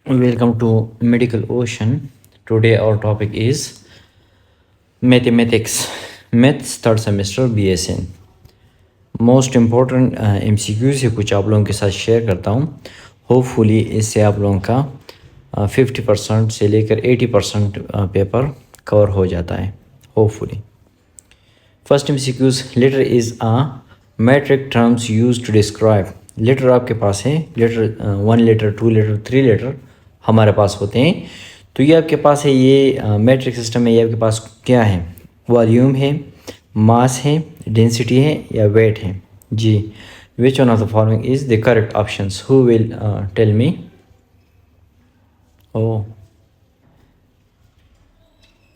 Welcome to Medical Ocean. Today our topic is mathematics, maths third semester BSN. Most important MCQ से कुछ आप लोगों के साथ शेयर करता हूँ. होपफुली इससे आप लोगों का 50% से लेकर 80% पेपर कवर हो जाता है. Hopefully first MCQs. Litre is a metric terms use to describe. Litre आपके पास है. लेटर 1 लेटर 2 लेटर 3 लेटर हमारे पास होते हैं. तो ये आपके पास है. ये मैट्रिक सिस्टम है. ये आपके पास क्या है? वॉल्यूम है, मास है, डेंसिटी है या वेट है. जी, which one of the following is the correct options? Who will tell me? Oh,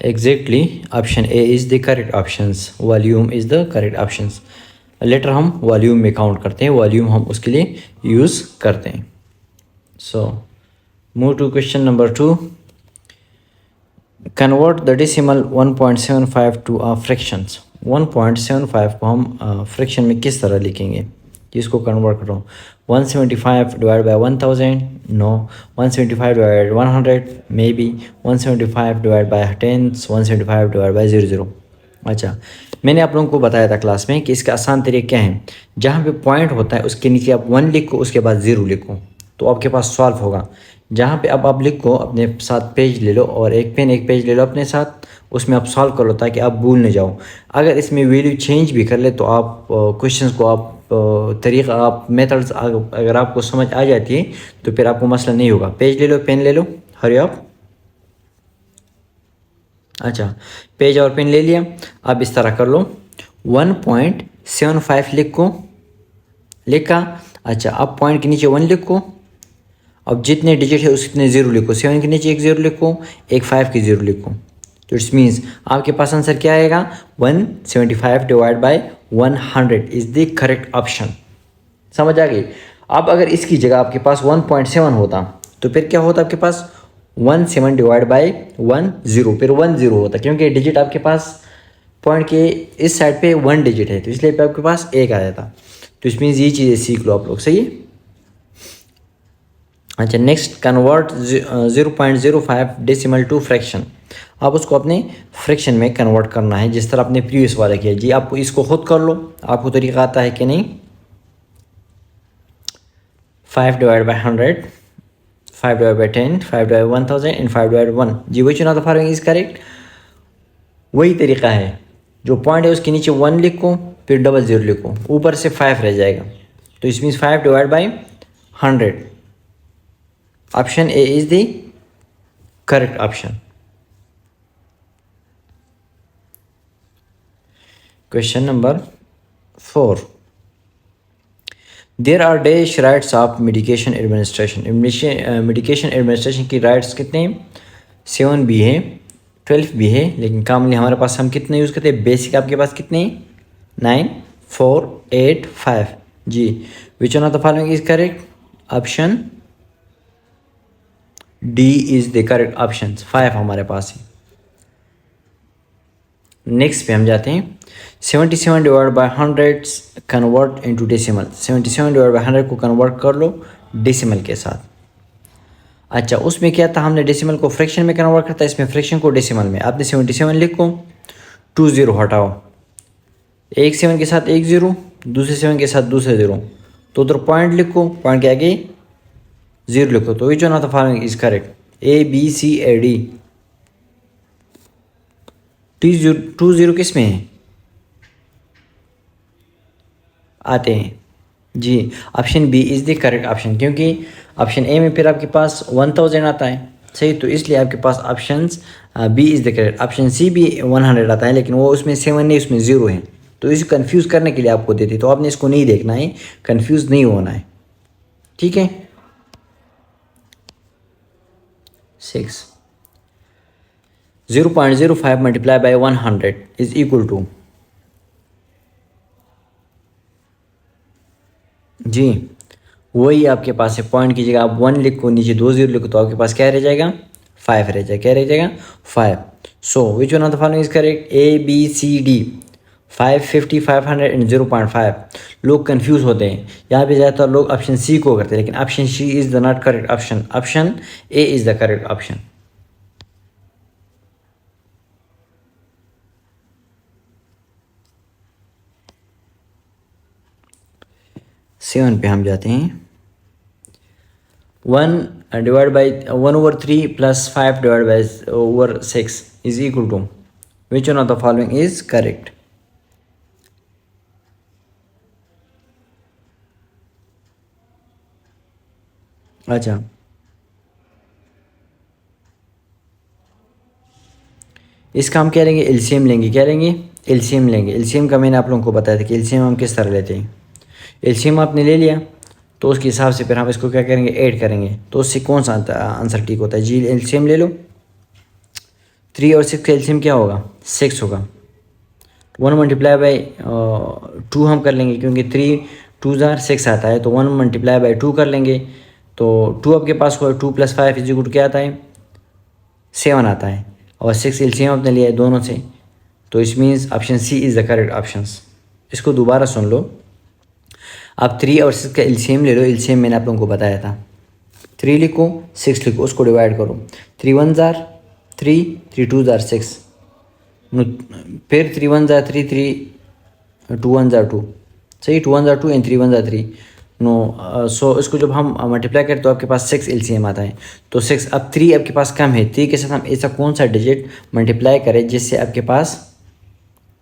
exactly option A is the correct options. Volume is the correct options. Later हम वॉल्यूम में count करते हैं. Volume हम उसके लिए use करते हैं. So move to question number 2. Convert the decimal 1.75 to a fractions. 1.75 को हम फ्रैक्शन में किस तरह लिखेंगे? इसको कन्वर्ट कर रहा हूँ. 175 divide by 1000, no. 175 divide 100, maybe. 175 divide by 10, 175 divide by 00. अच्छा, मैंने आप लोगों को बताया था क्लास में कि इसका आसान तरीका क्या है. जहाँ पे पॉइंट होता है उसके नीचे आप 1 लिखो, उसके बाद 0 लिखो, तो आपके पास सॉल्व होगा. जहाँ पे अब आप लिखो, अपने साथ पेज ले लो और एक पेन एक पेज ले लो अपने साथ, उसमें आप सॉल्व कर लो ताकि आप भूल न जाओ. अगर इसमें वैल्यू चेंज भी कर ले तो आप क्वेश्चंस को आप तरीका, आप मेथड्स अगर आपको समझ आ जाती है तो फिर आपको मसला नहीं होगा. पेज ले लो, पेन ले लो, हरी आप. अच्छा, पेज और पेन ले लिया. अब इस तरह कर लो. 1.75 लिखा. अच्छा, अब पॉइंट के नीचे 1 लिखो. अब जितने डिजिट है उतने 0 लिखो. 7 के नीचे एक 0 लिखो, एक 5 के 0 लिखो. तो इट्स मीन्स आपके पास आंसर क्या आएगा? 175 divide by 100 is the correct option. समझ आ गई? अब अगर इसकी जगह आपके पास 1.7 होता तो फिर क्या होता? आपके पास 17 डिवाइड बाई 10, फिर 10 होता, क्योंकि डिजिट आपके पास पॉइंट के इस साइड पे 1 डिजिट है, तो इसलिए आपके पास 1 आ जाता. तो इस मीन्स ये चीज़ें सीख लो आप लोग. सही है. अच्छा, next, convert 0.05 decimal to fraction. आप उसको अपने फ्रैक्शन में कन्वर्ट करना है जिस तरह आपने प्रीवियस वाला किया. जी, आप इसको खुद कर लो, आपको तरीका आता है कि नहीं. 5 divide by 100, 5 divide by 10, 5 divide by 1000 and 5 divide 1. जी, which one of the following is correct? वही तरीका है. जो पॉइंट है उसके नीचे 1 लिखो, फिर डबल 0 लिखो, ऊपर से 5 रह जाएगा. तो इस means 5 divide by 100. Option A is the correct option. Question number 4. There are dash rights of medication administration. Medication administration की राइट्स कितने हैं? 7 भी है, 12 भी है, लेकिन कॉमनली हमारे पास हम कितने यूज़ करते हैं? बेसिक आपके पास कितने हैं? 9, 4, 8, 5. जी, which one of the following is correct? Option D is the correct option. 5 हमारे पास है. नेक्स्ट पे हम जाते हैं. 77 divide by 100 convert into decimal. 77 divide by 100 को कन्वर्ट कर लो डेसिमल के साथ. अच्छा, उसमें क्या था? हमने डेसिमल को फ्रैक्शन में कन्वर्ट करता है, इसमें फ्रैक्शन को डेसिमल में. आपने 77 लिखो, 2 0 हटाओ, एक 7 के साथ एक 0, दूसरे 7 के साथ दूसरे 0, तो उधर पॉइंट लिखो, पॉइंट के आगे 0 लिखो. तो which one of the following is correct? A, B, C, A, D. 2 0 किस में है? आते हैं. जी, option B is the correct option, क्योंकि ऑप्शन ए में फिर आपके पास 1000 आता है. सही, तो इसलिए आपके पास option B is the correct. Option C भी 100 आता है, लेकिन वो उसमें 7 नहीं, उसमें 0 है. तो इसे कंफ्यूज करने के लिए आपको देते, तो आपने इसको नहीं देखना है, कंफ्यूज नहीं होना है. ठीक है. 6. 0.05 multiply by 100 is equal to. जी, वही आपके पास है. पॉइंट की जगह आप 1 लिखो, नीचे 2 0 लिखो, तो आपके पास क्या रह जाएगा? 5 रह जाएगा. क्या रह जाएगा? 5. So which one of the following is correct? A, B, C, D. 550, 500 and 0.5। लोग कंफ्यूज होते हैं, यहाँ पे ज़्यादातर लोग ऑप्शन सी को करते हैं, लेकिन option C is the not correct option, option A is the correct option. Seven पे हम जाते हैं। 1/3 plus 5/6 is equal to, which one of the following is correct? अच्छा, इसका हम क्या लेंगे, एलसीएम लेंगे। क्या लेंगे, एलसीएम लेंगे। एलसीएम का मैंने आप लोगों को बताया था कि एलसीएम हम किस तरह लेते हैं। एलसीएम आपने ले लिया तो उसके हिसाब से फिर हम इसको क्या करेंगे, ऐड करेंगे। तो उससे कौन सा आंसर ठीक होता है जी, एलसीएम ले लो। 3 और 6 का एलसीएम क्या होगा, 6 होगा। 1 मल्टीप्लाई बाई 2 हम कर लेंगे, क्योंकि 3 2 6 आता है, तो 1 मल्टीप्लाई बाई 2 कर लेंगे। तो 2 आपके पास हुआ, 2 + 5 = क्या आता है, 7 आता है। और 6 एलसीएम आपने लिया है दोनों से, तो इस means option C is the correct option. इसको दोबारा सुन लो। आप 3 और 6 का एलसीएम ले लो। एलसीएम मैंने आप लोगों को बताया था। 3 लिखो, 6 लिखो, उसको डिवाइड करो। 3 1 3, 3 2 6, फिर 3 1 3, 3 2 1 2, सही, 2 1 2 एंड 3 1 3 नो। सो इसको जब हम मल्टीप्लाई करें तो आपके पास 6 एलसीएम आता है। तो 6, अब 3 आपके पास कम है, 3 के साथ हम ऐसा कौन सा डिजिट मल्टीप्लाई करें जिससे आपके पास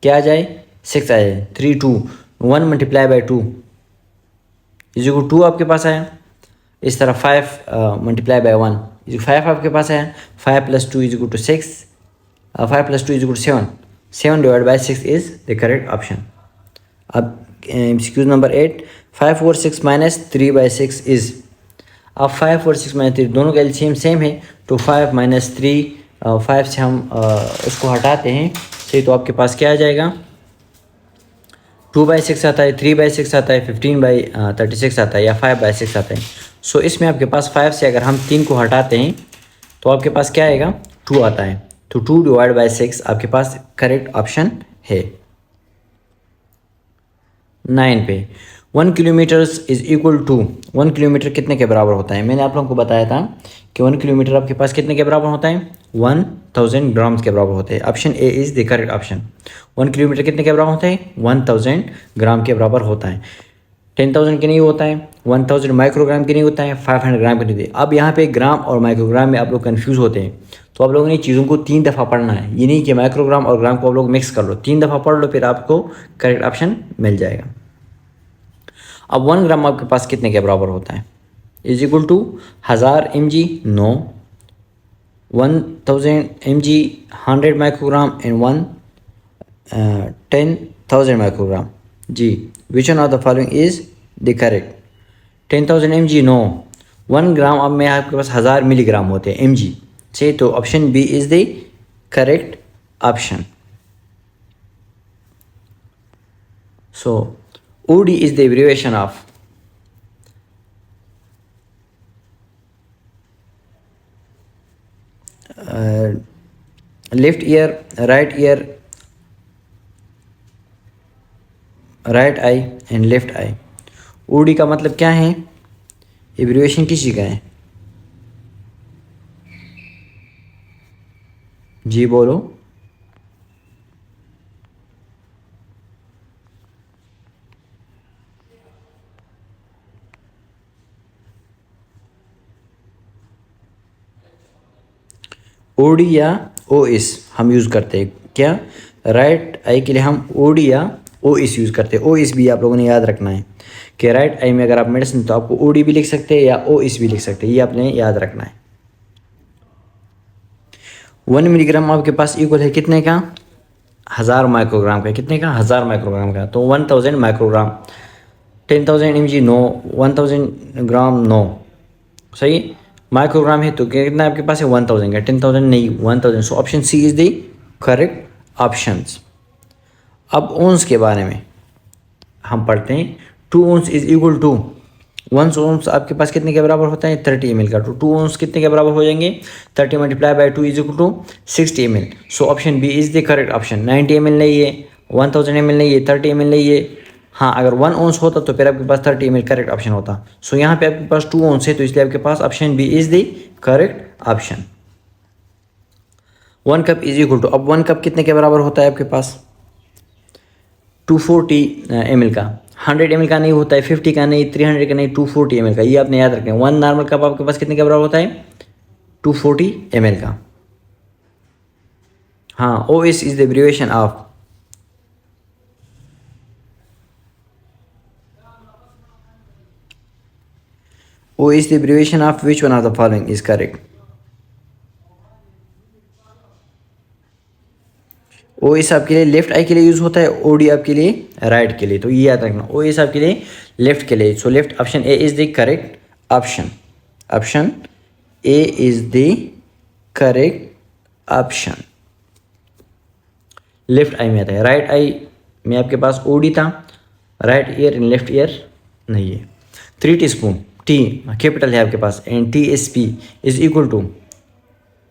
क्या आ जाए, 6 आ जाए। 3 2 1 मल्टीप्लाई बाई 2 = 2 आपके पास आया। इस तरह 5 मल्टीप्लाई बाई 1 5 आपके पास आया। 5 + 2 = 6, 5 + 2 = 7। 7 divide by 6 is the correct option. अब एक्सक्यूज नंबर 8, 5 और 6 माइनस 3/6 इज़। अब 5 और 6 माइनस 3 दोनों का एलसीएम सेम है, तो 5 - 3, 5 से हम उसको हटाते हैं, सही। तो आपके पास क्या आ जाएगा, 2/6 आता है, 3/6 आता है, 15/36 आता है, या 5/6 आता है। सो इसमें आपके पास 5 से अगर हम 3 को हटाते हैं तो आपके पास क्या आएगा, 2 आता है। तो 2 डिवाइड बाई 6 आपके पास करेक्ट ऑप्शन है। 9 पे 1 kilometers is equal to, 1 kilometer कितने के बराबर होता है। मैंने आप लोगों को बताया था कि 1 किलोमीटर आपके पास कितने के बराबर होता है, 1000 ग्राम्स के बराबर होते हैं। Option A is the correct option. 1 kilometer कितने के बराबर होता है, 1000 ग्राम के बराबर होता है। 10,000 के नहीं होता है, 1000 माइक्रोग्राम के नहीं होता है, 500 ग्राम के नहीं होते। अब यहाँ पे ग्राम और माइक्रोग्राम में आप लोग कन्फ्यूज़ होते हैं, तो आप लोगों ने चीज़ों को 3 दफ़ा पढ़ना है। ये नहीं कि माइक्रोग्राम और ग्राम को आप लोग मिक्स कर लो, 3 दफ़ा पढ़ लो, फिर आपको करेक्ट ऑप्शन मिल जाएगा। अब 1 ग्राम आपके पास कितने के बराबर होता है, = 1000 mg, no, 1000 mg, 100 microgram and 10,000 microgram जी। Which one of the following is the correct, 10,000 mg no, 1 gram अब में आपके पास 1000 मिलीग्राम होते हैं mg से, तो option B is the correct option. So OD is the abbreviation of left ear, right ear, right eye and left eye। OD का मतलब क्या है, एब्रिवेशन किसी का है जी, बोलो। OD या OS हम यूज़ करते हैं। क्या, राइट आई के लिए हम OD या OS यूज़ करते हैं। OS भी आप लोगों ने याद रखना है कि राइट आई में अगर आप मेडिसिन, तो आपको OD भी लिख सकते हैं या OS भी लिख सकते हैं, ये आपने याद रखना है। 1 मिलीग्राम आपके पास इक्वल है कितने का, 1000 माइक्रोग्राम का। कितने का, 1000 माइक्रोग्राम का। तो 1000 माइक्रोग्राम, 10,000 mg नो, 1000 ग्राम नो, सही। माइक्रोग्राम है तो कितना आपके पास है, 1000 का, 10,000 नहीं, 1000। So option C is the correct options. अब ओंस के बारे में हम पढ़ते हैं। 2 ounce is equal to 1 ounce आपके पास कितने के बराबर होता है, 30 ml का। तो 2 ounce कितने के बराबर हो जाएंगे, 30 × 2 is equal to 60 ml। So option B is the correct option. 90 ml नहीं है, 1000 ml नहीं है, 30 ml नहीं है। हाँ, अगर 1 ounce होता तो फिर आपके पास 30 ml करेक्ट ऑप्शन होता। सो यहाँ पे आपके पास 2 ounce है, तो इसलिए आपके पास option B is the correct option. 1 cup is equal to, अब 1 कप कितने के बराबर होता है आपके पास? 240 ml का। 100 ml का नहीं होता है, 50 का नहीं, 300 का नहीं, 240 ml का। ये आपने याद रखना है। 1 नॉर्मल कप आपके पास कितने के बराबर होता है? 240 ml का। हाँ, OS is the abbreviation of, O is the abbreviation of which one of the following is correct? O is आपके लिए लेफ्ट आई के लिए यूज होता है, OD आपके लिए राइट के लिए, तो ये याद रखना। O is आपके लिए लेफ्ट के लिए, so left option A is the correct option. Option A is the correct option. Left eye में आता है, राइट आई में आपके पास OD था, right ear and left ear नहीं है। 3 टीस्पून, टी कैपिटल है आपके पास, and TSP is equal to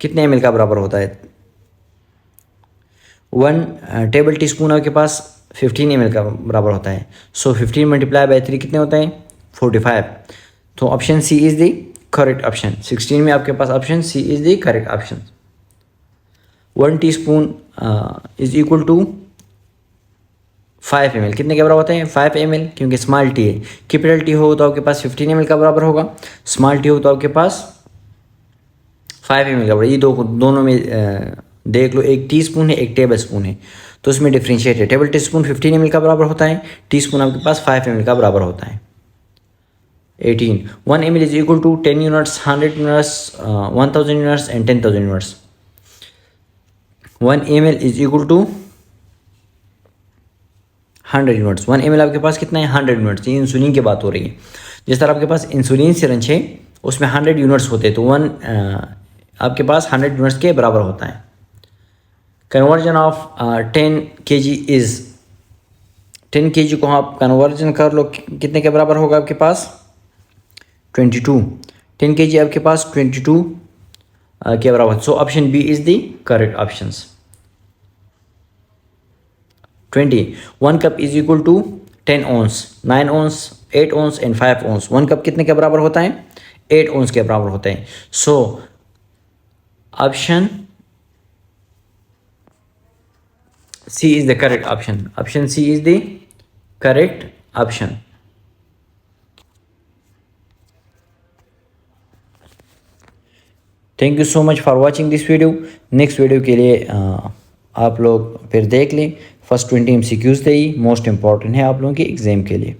कितने ml का बराबर होता है? 1 टेबल टी स्पून आपके पास 15 ml का बराबर होता है। सो 15 मल्टीप्लाई बाई 3 कितने होता है? 45। तो option C is the correct option. 16 में आपके पास option C is the correct option. 1 teaspoon is equal to 5 ml, कितने के बराबर होते हैं? 5 ml, क्योंकि स्मॉल टी है। कैपिटल टी हो तो आपके पास 15 ml का बराबर होगा, स्मॉल टी हो तो आपके पास 5 ml का बराबर। ये दोनों में देख लो, एक टीस्पून है, एक टेबल स्पून है, तो उसमें डिफ्रेंशिएट है। टेबल टी स्पून 15 ml का बराबर होता है, टी स्पून आपके पास 5 ml का बराबर होता है। 18 1 ml is equal to 10 units, 100 units, 1000 units and 10,000 units. 1 ml is equal to 100 units. 1 ml आपके पास कितना है? 100 यूनिट्स। ये इंसुलिन की बात हो रही है। जिस तरह आपके पास इंसुलिन सिरंज है उसमें 100 यूनिट्स होते हैं, तो 1 आपके पास 100 यूनिट्स के बराबर होता है। Conversion of 10 kg is, 10 kg को आप कन्वर्जन कर लो, कितने के बराबर होगा आपके पास? 22। 10 kg आपके पास 22 के बराबर। So option B is the correct options. 20 1 cup is equal to 10 ounce, 9 ounce, 8 ounce and 5 ounce। 1 cup कितने के बराबर होता है? 8 ounce के बराबर होते हैं। So option C is the correct option. Option C is the correct option. Thank you so much for watching this video. Next video के लिए आप लोग फिर देख लें। फर्स्ट 20 MCQs थे, मोस्ट इंपॉर्टेंट है आप लोगों के एग्जाम के लिए।